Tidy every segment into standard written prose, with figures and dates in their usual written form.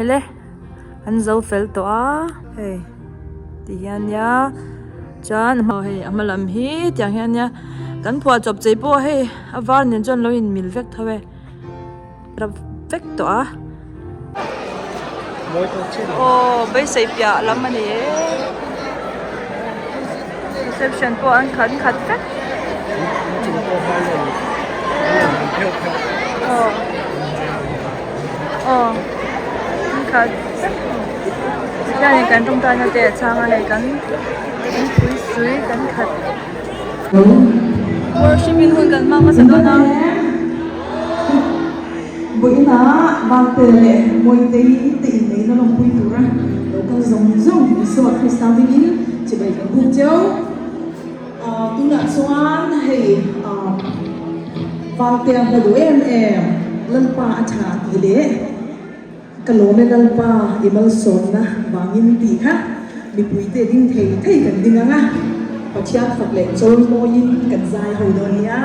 le an zo fel to a hei ti hian ya chan ho hei amalam hi tiang hian ya kan phua chop chei po hei avar nen chon lo in mil vek thawe ra vek to a oh bai sei pya lam ani e reception po an khat vek khát gia đình cần trong tay nhà trẻ sang này cần suy suy cần khát worshiping hơn cần mang cái sự đó nào buổi đó Valtea môi tây tị này nó làm vui tur ra đâu có giống số Christian tin chỉ bảy cái buổi chiều tu nợ xoan hay Valtea là đôi em lần pa cha tỷ lệ kalome lalpa imal son na bangin ti kha mi puite ding thei kan ding anga pachia phak le chol mo yin kan zai ho do nia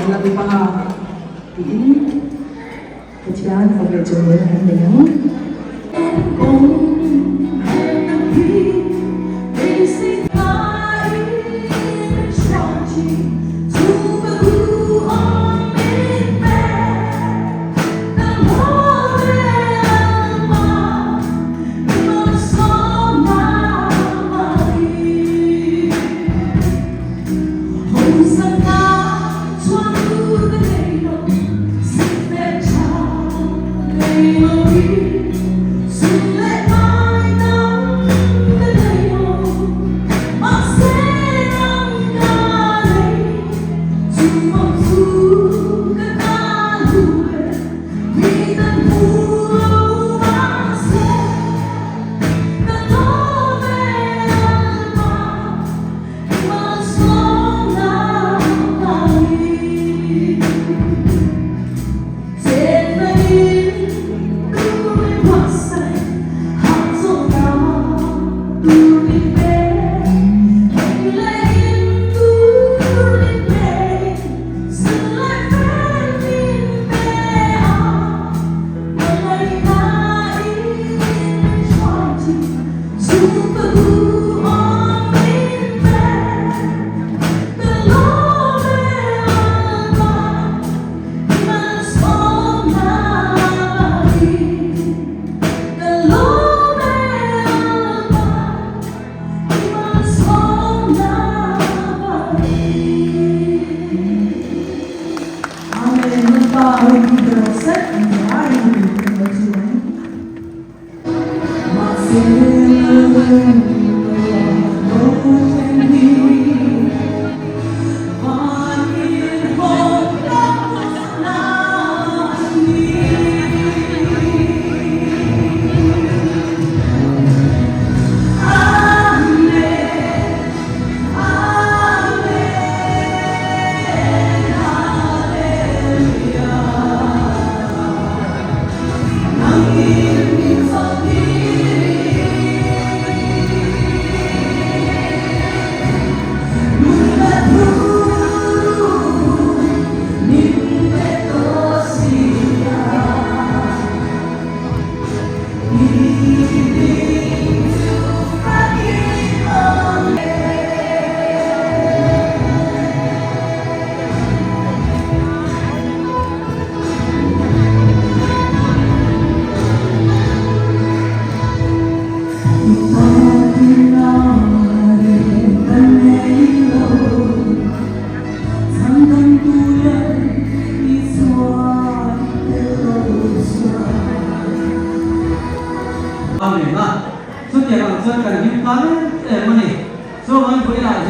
lebih paham ini kecilan sampai jumpa dengan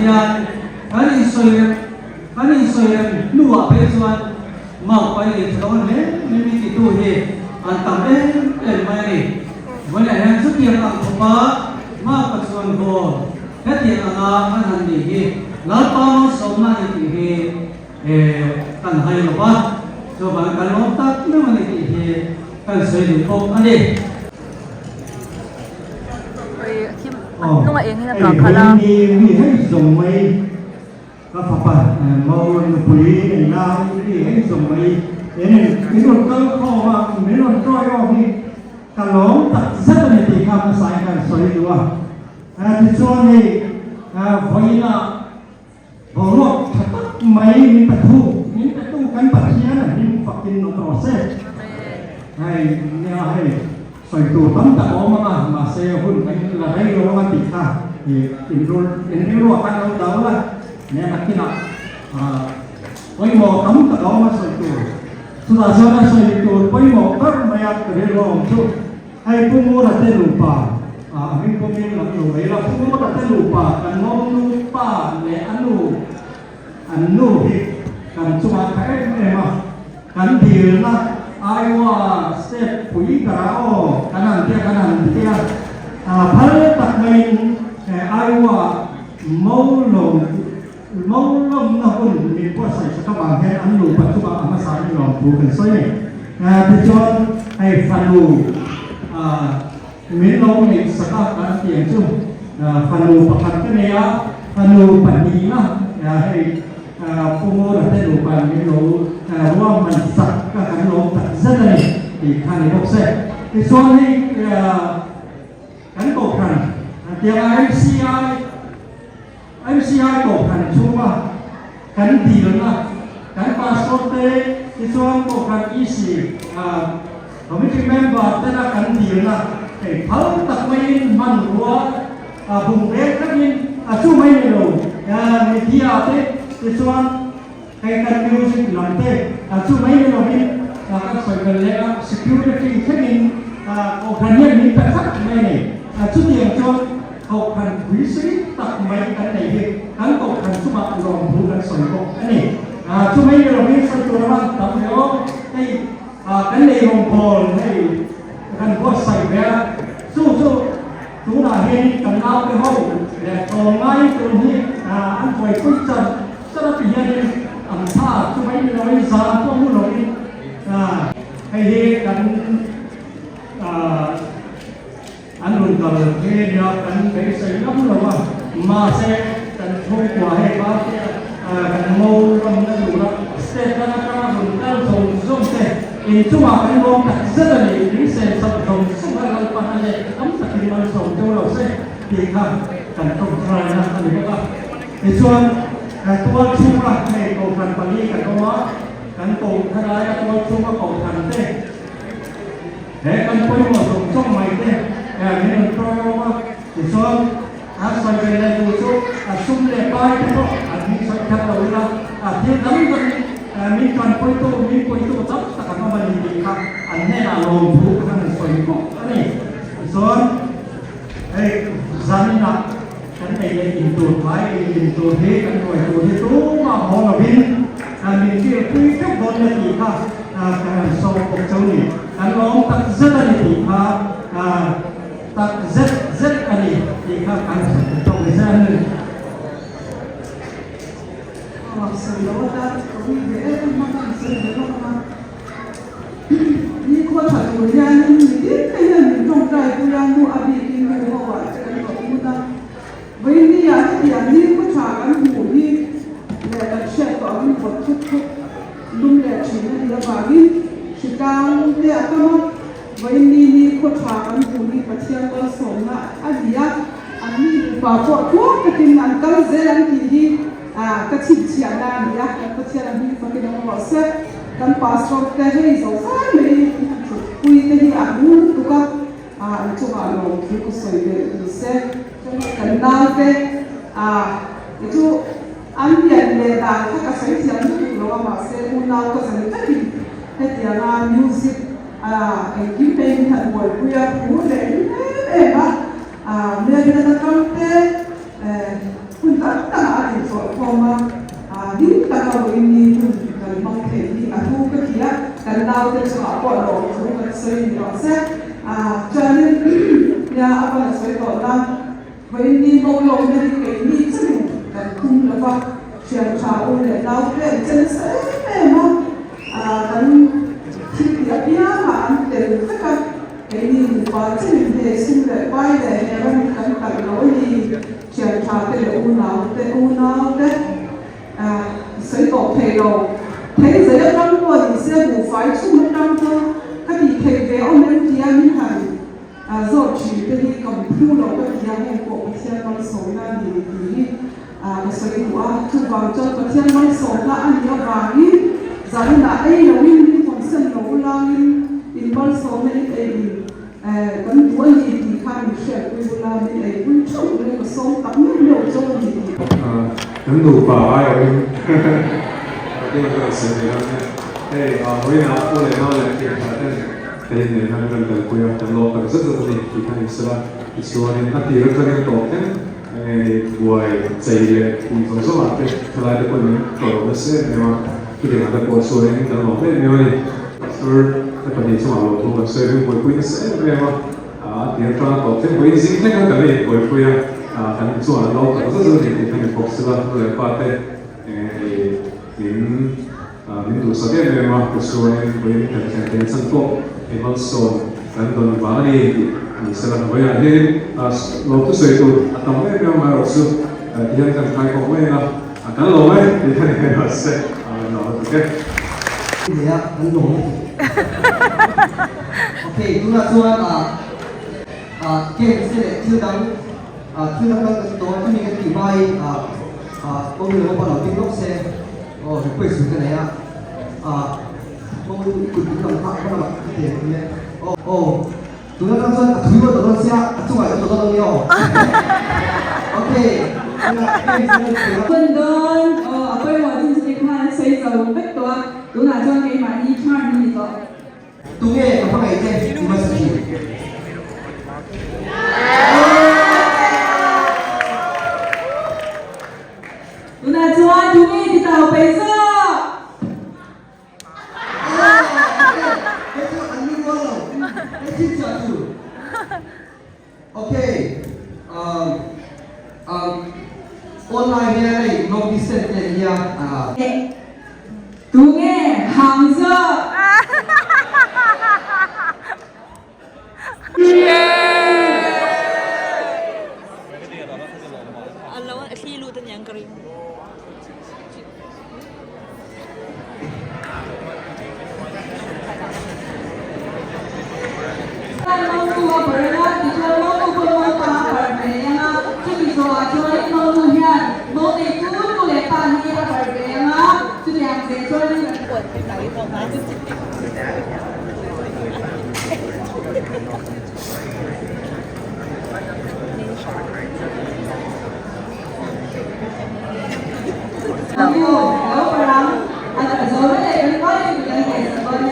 hian kan in soi lua pe chuan mau pai le chon le mi ti tu hi an tam mai ni wala han chu tiang ang khopa ma pa chuan go he tiang anga an han ni hi la pa so na ni hi kan hai lo ba so ba kan lo tak na ni hi kan soi ni khop ani nung eng na ka khala mi hay dùng mấy các pháp bản màu nupui này là mi hay dùng mấy nên cái luật cơ kho mà mấy luật coi đó thì cả nó thật rất là thì tham sai cái soi đúng không thì cho này vậy là bỏ lọt mấy mình tập thu cái bạc kia là mình phát triển nó process hay soi tu tấm cả đó mà xe hôn cái là hay rồi mà tịt ha thì in rồi cái đâu là nè mà khi nào với một tấm cả đó mà soi tu chúng ta cho nó soi tu với một các mày ăn cái đó không chút hay cũng mua là tên lupa mình cũng biết là điều đấy là cũng mua là tên lupa cần mong lupa để ăn nu thì cần chúng ta cái này mà cần thì là ai qua step quý cả ô cái này tia phải đặt mình ai qua mâu lồng nó cũng mình có sai các bạn hay ăn lụt các bạn mà sai lòng phụ cần soi này thì cho hay phần lụt mình lâu này sẽ các bạn tiền chung phần lụt bạc cái này á phần lụt bản gì á hay phụ mô là tên lụt bản mình lâuว่ามันสักก็การลงตัดเส้นเลยที่ทางในโลกเส้นที่ส่วนนี้การตกกันเดี๋ยว MCI ตกกันช่วงว่าการดีแล้วนะการพาสปอร์ตที่ส่วนตกกันeasyเราไม่ใช่แม่บ้านแต่ละการดีแล้วนะแต่เขาตัดไม่มันหัวบุ้งเล็กนักยินช่วยไม่รู้มีที่อะไรที่ส่วนให้การมิวสิกหลังเต้ช่วยไม่รู้นี่ก็สวยกันเลย security แค่นี้โอ้คันนี้มีแต่สักไม่เนี่ยชุดเดียวจนเขาคันวิสิตตัดไม่กันไหนเนี่ยการตกคันชุบมาลองดูกันสวยก็อันนี้ช่วยไม่รู้นี่สวยตัวนั้นตัดเดี๋ยวให้กันเลยลงพอให้กันพอใส่แบบสู้ตัวน่ะเห็นกันเอาไปห้องแต่ตรงไม้ตรงนี้อันสวยก็จะรับไปยังอันท่าช่วยไม่รู้นี่สารก็มุ่งหน่อยให้เห็นกันอันนู้นก็เฮียกันไปใส่น้ำหรือว่ามาเสกกันช่วยกว่าให้บ้านกันโม่ลมนั่นดูละเสกกันนะครับผมกันส่งเสกอินชั่วกันลงกันเสร็จเลยนี่เสกสับส่งกันปันเลยอันสักทีมันส่งเจ้าเราเสกดีครับกันต้องทำนะอันนี้ก็ในส่วนตัวชุ่มละให้โตกันปนีกันตัวกันโตทนายตัวชุ่มก็โตกันเต้แต่กันไปหมดส่งช่องใหม่เต้นี่มันเพราะว่าในส่วนใส่ไปเลยดูชุ่มเลยไปก็อันนี้ใส่แค่เราละที่นั้นมันมีการไปตัวจับตะกันมาดีครับอันนี้เราลงทุนกันใส่ก็อันนี้ส่วนจานินะกันไอ้อินตัวไว้อินตัวเฮกันหน่วยตัวที่รู้มาหอเราบินมีที่คุยกับคนละทีค่ะการสอบกับเจ้าหนี้การลองตัดเส้นอะไรทีค่ะตัดเส้นอะไรทีค่ะการจบในเส้นหนึ่งสิ่งเราได้ก็มีเรื่องมันก็สิ่งเราได้นี่คนถัดตัวยันนี่ที่ยังตรงใจกูยังดูอภิกินกูว่าจะกันกับกูตั้งวันนี้อย่างนี้ก็ฉากกันหูนี่แหละเชื่อต่อมีบททุกลุงแหละชินนี่ละบากิชิดาวเดียก็มาวันนี้นี่ก็ฉากกันหูนี่ปัจจัยก็ส่งละอันนี้ป่าปอดทั่วก็กินอันก็เจริญที่ก็ชิดเชียร์ได้เนี่ยก็เชียร์นี่ฟังกันมาเสร็จกันพาสปอร์ตแต่ให้สาวสาวไม่คุยกันที่อันนู้นตุกจุกลงที่ก็สวยเลยเสร็จกันดาวเตitu ambil leda kita saya siapa tu lawan masa unau tu saya tadi hetiana music campaign tak boleh punya boleh mereka kita kante pun tất cả những số form những tất cả mọi người cần mong thể đi thu cái kia cần đào cái số bỏ đồ số cái xây đó sẽ cho nên nhà apa là xây tổ là vậy đi bao lâu nên cái đi chứ cần khung là vậy chuyện trào để đào cái chân sẽ mà cần khi địa bia mà ăn tiền tất cả cái gì và chứ để xin để quay để nhà mình cần lối đi chuyện trào cái là u nào đấy xây tổ thầy đầu thầy giấy năm tuổi thì sẽ buộc phải chung một năm thôi các vị thầy về ông nên kia như hàng rồi chỉ cái đi cầm thu đầu cái kia này của cái thiên văn số là thì cái xây của thu vào cho cái thiên văn số là anh nhớ vàng đi rằng là ấy là win còn sân nấu là in văn số này ấy còn tuổi gì thì khai mình sẽ quên là mình ấy quên chung lên cái số tắm nước nhiều cho gì能đủ bảo ai rồi cái cái sự gì đó hey hồi nào tôi lại nói là chuyện là thế này nó gần gần quê trong lò cần rất là nhiều thì cái sự là cái số này nó thì rất là nhiều tổ thế buổi dậy thì còn số là cái lại được quân tổ nó sẽ mà cái điều là của số này nó lò thế nhiều này rồi cái phần gì số mà lò thu là sẽ buổi quê nó sẽ mà thì nó tổ thế buổi dính thế cái này buổi quê thành số là lò có rất là nhiều thì cái phục sự là người phát thế mình đủ sắc cái mà cái số này với cái sản phẩm thì vẫn số cái đồ vàng này thì sẽ là với anh ấy lột cái sợi tụt tầm cái mà ở số thì anh cần phải có cái là cái lỗ ấy thì cái này nó sẽ nó ok thì á cái lỗ ok chúng ta cho game sẽ để chưa đóng cái đó cho mình cái tỷ bay công việc của bạn là xe cái quay xuống cái này á mong cùng những đồng phạm các bạn có thể chúng ta đang chơi thúi vào tàu xe chung phải tàu tàu nhiều ok Vân đơn bây giờ chúng ta看谁走bách多đúng là cho cái mà đi chọn đi đó tôi nghe có ngày trên thì mà sự đúng là cho chúng đi thì tàu bây giờ okay online này long distance này tú nghe hàng giờ lâu khi lưu tên nhang kering mong tua bởi ra thì cho mong tua mong ta bởi về nha chứ vì rồi cho ấy mong tua hiền mong để cứ tu để ta đi ra bởi về nha chứ để hàng về cho đi quần thì lấy không má chứ Hello, Parang. At so many everybody will get some money.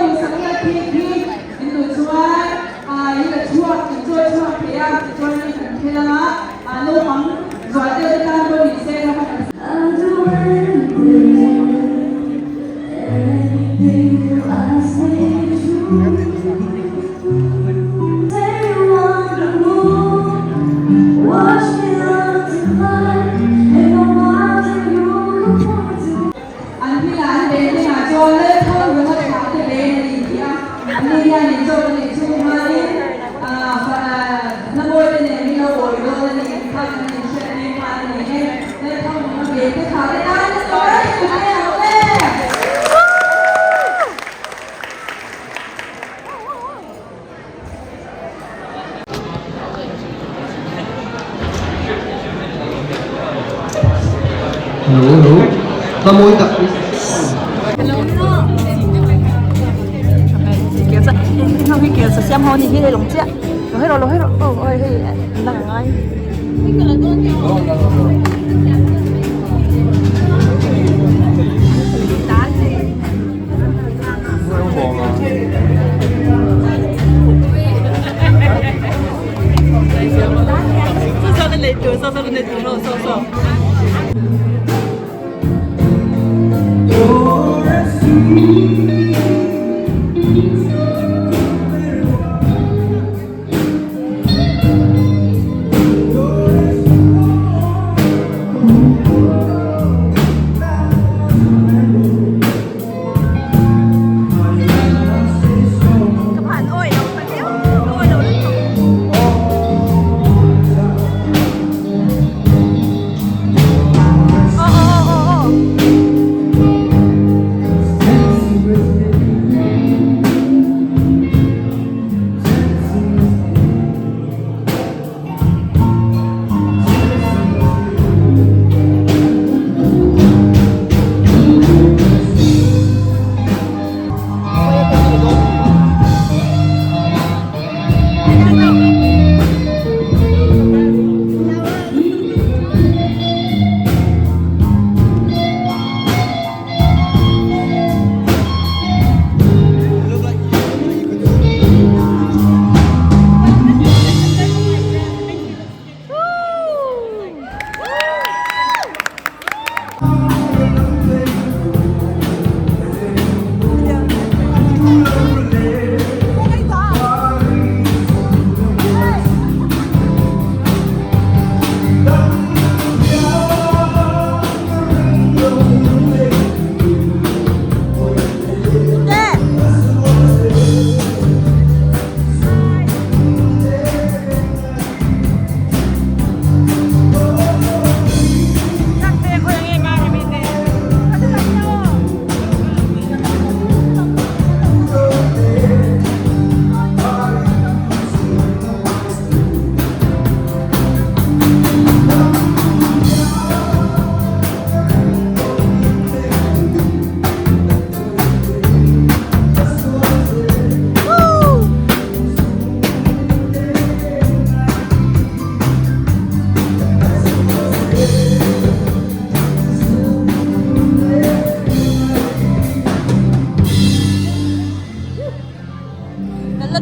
mình sống là khi mình tụi chúa như là chúa thì chúa như thế là nô bóng giỏi tới ta tôi bị xe ra Đủ. Và môi tập kiểu sao không biết kiểu sao xem hôn thì cái lồng chết rồi hết rồi ôi đang ngay sao lên lấy từ sao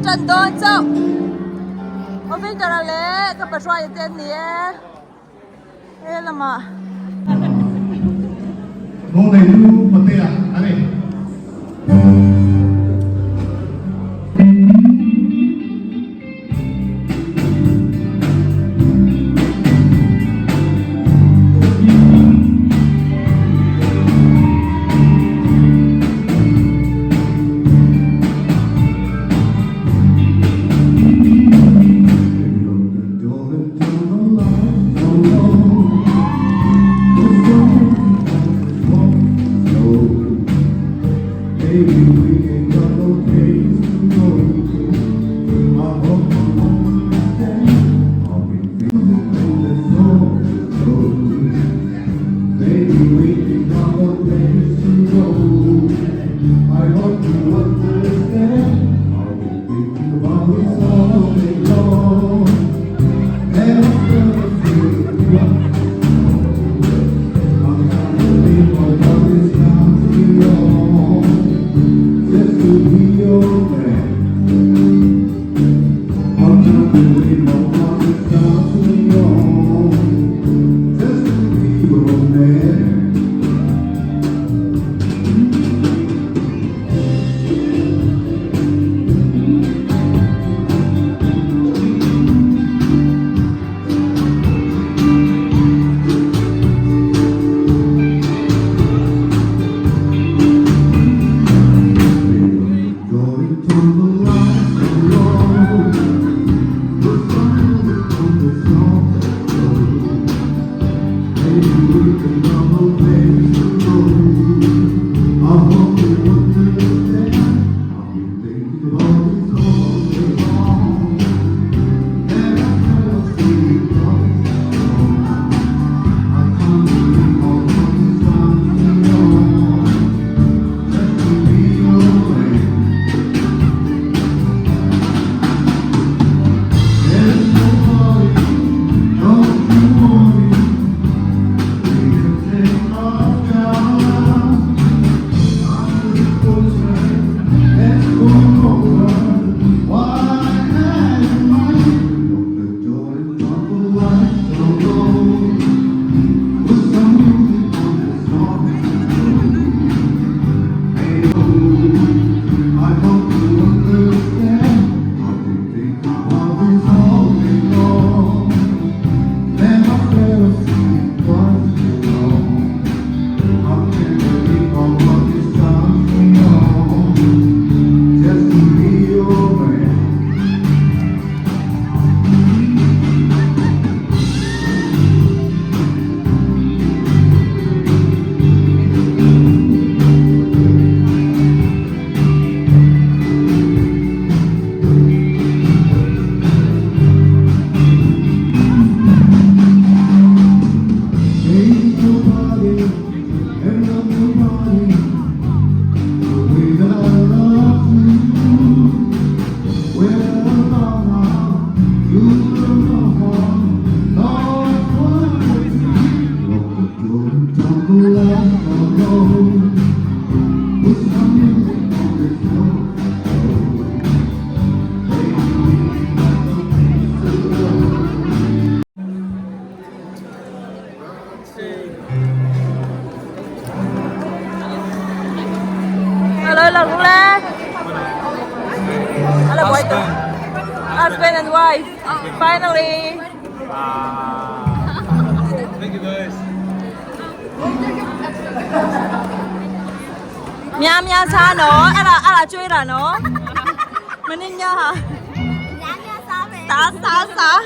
Trần Đôn sao? Ở bên đó là lẽ các bà xoay tên nè. Thế là mà. Ngô này nu bật tê à? Anh này. Finally. Thank you guys. Mia mia cha no, ala chui là no. Mình nên nhớ hả? Xá.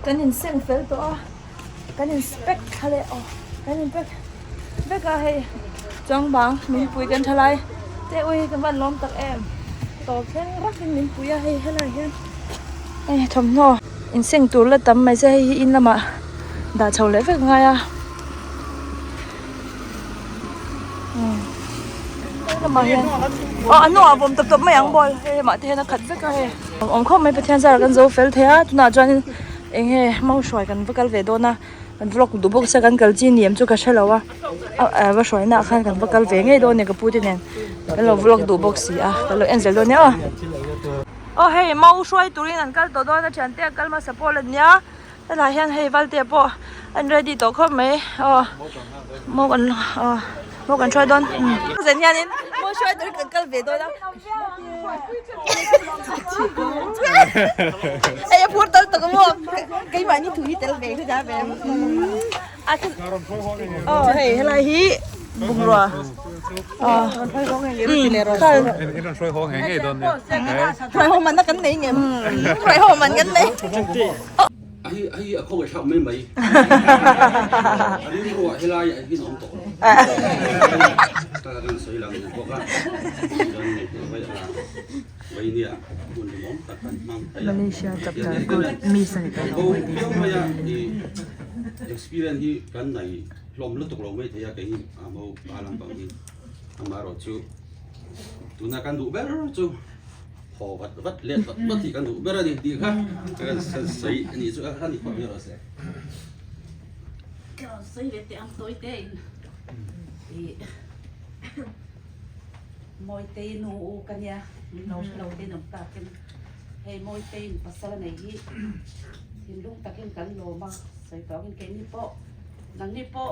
kan in sen fel to a kan in spek khale o kan in pek beka he chong bang min pui kan thalai te oi kan ban lom tak em to khen rak min pui a he helai hian ai thom no in seng tur la tam mai se hi in lama da chho le vek nga ya lama hian anu a bom tap tap mai ang bol he ma te na khat vek a he om kho mai pathian zar kan zo fel thea tuna chuan eng he mau hruai kan vakal ve dona kan vlog du bok sa kan kal chi niam chu ka shelawa wa hruai na khan kan vakal ve ngei do ne ka puti nen kan lo vlog du bok si a kan lo enzel do ne a hey mau hruai turin an kal to do na chan te kal ma support nia ta la hian hey Valtea po an ready to kho mai mo kan try don zen yan in mo hruai tur kan kal ve do na ai pur tal to mo cái mà như thủy tel về thôi ra về hey helai hi bung rồi thôi không nghe gì nè rồi 이런 소리 호응 행해 돈 thôi hôm mình nó cánh đi nhỉ thôi hôm mình cánh đi ai không phải sao mấy mấy anh nói hay là cái nón tổ ta đang xây làm được không vậy nè buồn thì món tập mang Malaysia tập đoàn cô mi sang cái đâu mà ya thì experience thì cái này lom lúc tục lom mấy thì cái mau làm bằng gì mà rồi chú tụi nó can đủ bé rồi chú họ vắt lên vắt thì can đủ bé rồi đi khác cái xây anh chú khác thì còn nhiều rồi sẽ cái xây về thì ăn tối tê thì mỗi tê nấu cái nhà nấu tê nấu ta cái hei moi tein pasal neih hin lung takin kan lo ma sai to kin ke ni po nang ni po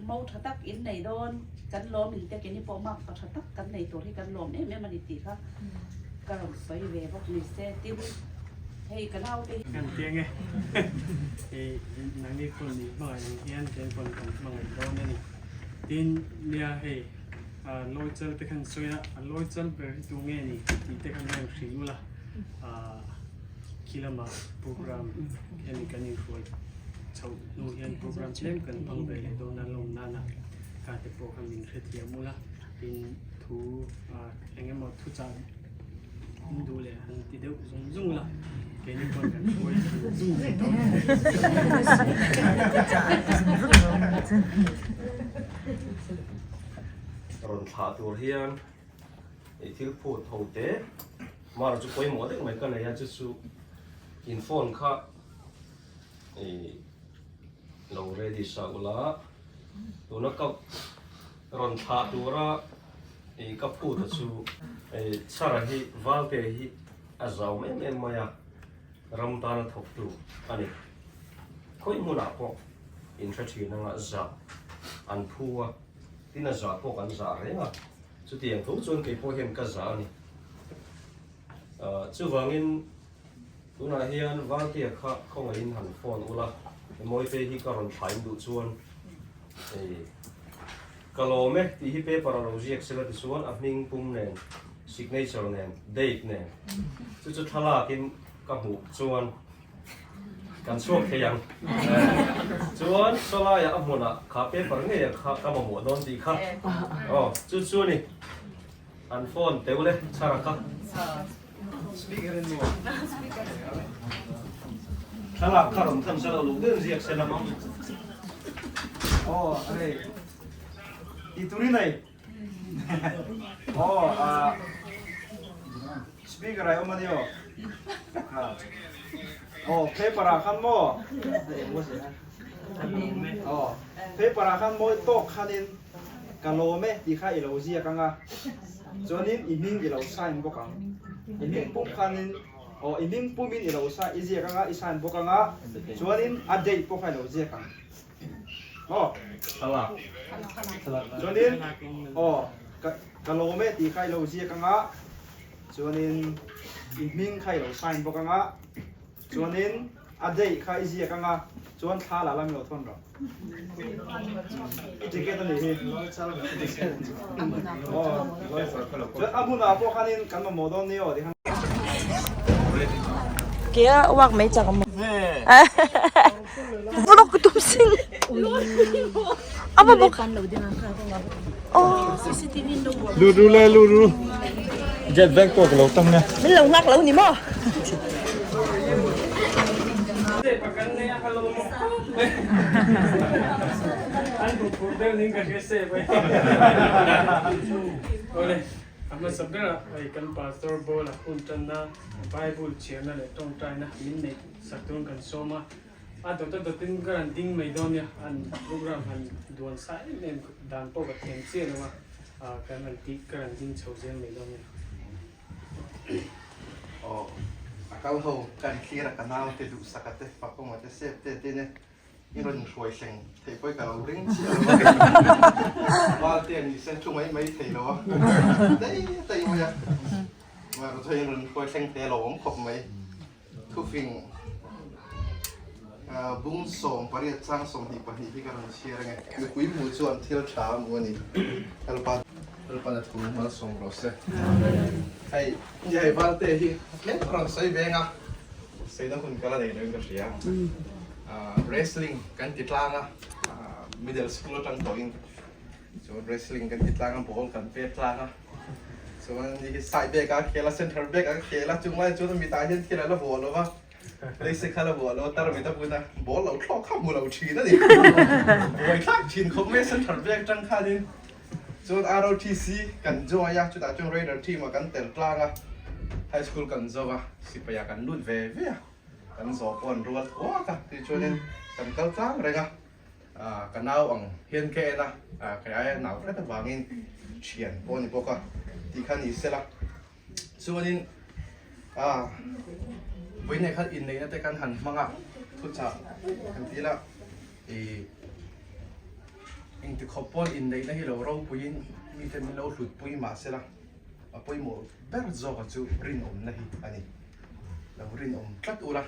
mau thatak in nei don kan lo min te ke ni po ma pa thatak kan nei to hi kan lo ne me mani ti kha ka ro sai ve bok ni se ti hei kan au te kan tiang eh nang ni kon ni mai nang hian ken kon kan mangai do ne ni tin nia hei loi chal te kan soina loi chal ber tu nge ni ti te kan nang hriula kilama program ken kan ni hruai chau nu hian program tlem kan pang be le do na lom na na ka te po kan min khethia mula tin thu engemaw thu chang du le han ti deuh zung zung la ke ni kon kan hruai zung to ron thả tur hian thil phut ho te mar chu koi mo de mai kan ya chu in phone kha lo ready sa ula tu na ka ron thả tura ka phut chu chara hi Valtea hi a zau me maya ram ta na thok tu ani koi mu na ko in thati na nga za an phua tin a za ko kan za renga chu tiang thu chun ke po hem ka za ni chu wangin tuna hian Valtea kha khong in han phone ula moi pe hi ka ron thaim du chuan kalome ti hi paper ro jiek sela ti chuan a hning pum nen signature nen date nen chu thalakin ka mu chuan kan chuak theyang chuan sola ya amuna kha paper nge kha ka mo don ti kha chu ni an phone teule chara ka speaker in mo thala karon tham sala lu den jiek sela ma are ituri nai speaker ay omadio paper kan mo paper kan mo to khanin kalome ti kha ilo zia kanga jonin iming ilo sign bokang iming pum khanin iming pumin ilo sa izia kanga isan bokanga jonin update po kha ilo zia kang thala jonin kalome ti kha ilo zia kanga jonin iming kha ilo sign bokanga chuanin update kha izia kanga chuan thala lam lo thon ro ticket ani hi amuna po khanin kan mo don ni di kia wak mấy chạc mà vlog của tụi sinh bọc lu jet back to lo tang ne mình lồng ngạc lẩu nhỉ mò amma sabdara ai kan pastor bola untan na bible chena le tong tai na min nei satun kan soma a to tin garan ding mai don ya an program han don sai nem dan po ka thiam che na kan an ti garan ding chhojen mai don ya akal ho kan khira kanal te du sakate pa ko ma te se te ne iron hruai seng thei poi ka lo ring chi ba te ni sen chu mai thei lo dei mo ya ma ro thei iron hruai seng te lo ong khop mai thu fing bung som pari chang som hi pa hi ka ron chia nge me kui mu chuan thil tha mu ni alpa na thu ma som ro se ai ni hai ba te hi len ron sai venga sai da kun kala nei nei ka sia wrestling kan titlanga middle school tang toing so wrestling kan titlanga ball kan pe tlanga so ni side back a khela center back a khela chungmai chu mi ta hian khela la ball wa lấy xe khá là bùa lo tar mi ta bùa na bó lẩu thọ khắp mùa lẩu chi đó đi bùi thác chín không mấy sân thật việc trăng khá đi cho ROTC cần cho ya cho ta cho Raider team mà cần tiền plan à high school cần cho à si bây giờ cần nuốt về cần gió còn ruột quá cả thì cho nên cần cao trang rồi à cần nào bằng hiên kệ na cái ai nào rất là vàng in chuyển bón đi bốc à thì khăn gì sẽ là cho nên với này khác in này nó tay căn hẳn mang ạ thuốc chả thằng tí là anh tự khóc bol in này nó hiểu rau bùi mi tên mình lâu lụt bùi mà sẽ là bùi một bé giò cái chú rin ôm này anh là rin ôm cắt u la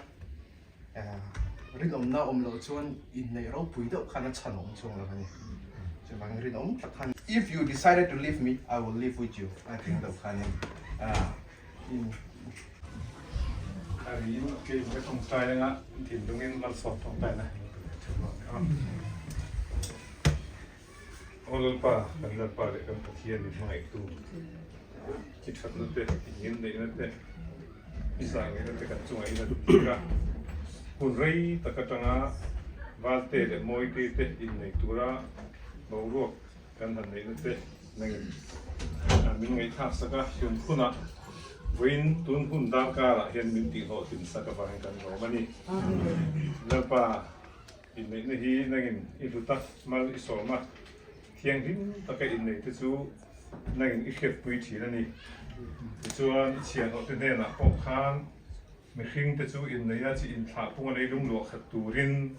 rin ôm na ôm lâu chuan in này rau bùi đâu khá là chăn ôm chuông là anh cho bằng rin ôm cắt han if you decided to leave me I will live with you I think đâu khá nên anh ấy cái thông trai đấy á thì đúng nên làm sọt thông trai này Olol pa, kanila pa le kan pathian ni mai tu. Chit khat na te, yin de na te. Isang ni na te kan chunga ina du ra. Kun rei takatanga valte le moi te in nei tura. Bo ro kan han nei na te nang min ngai thak saka yun khuna. Win tun hun da ka la hian min ti ho tin saka ba kan ro mani. Na pa in nei na hi nangin iluta mal isoma. Thiang hlim takai in nei te chu nangin I khep pui thi na ni chuan chian ho te ne na pok khan mi hring te chu in nei a chi in thla punga nei lung lo khat turin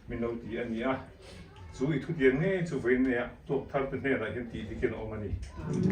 min lo ti ani a chu I thu dian nge chu vein ne a tok thar te ne la hian ti dikin omani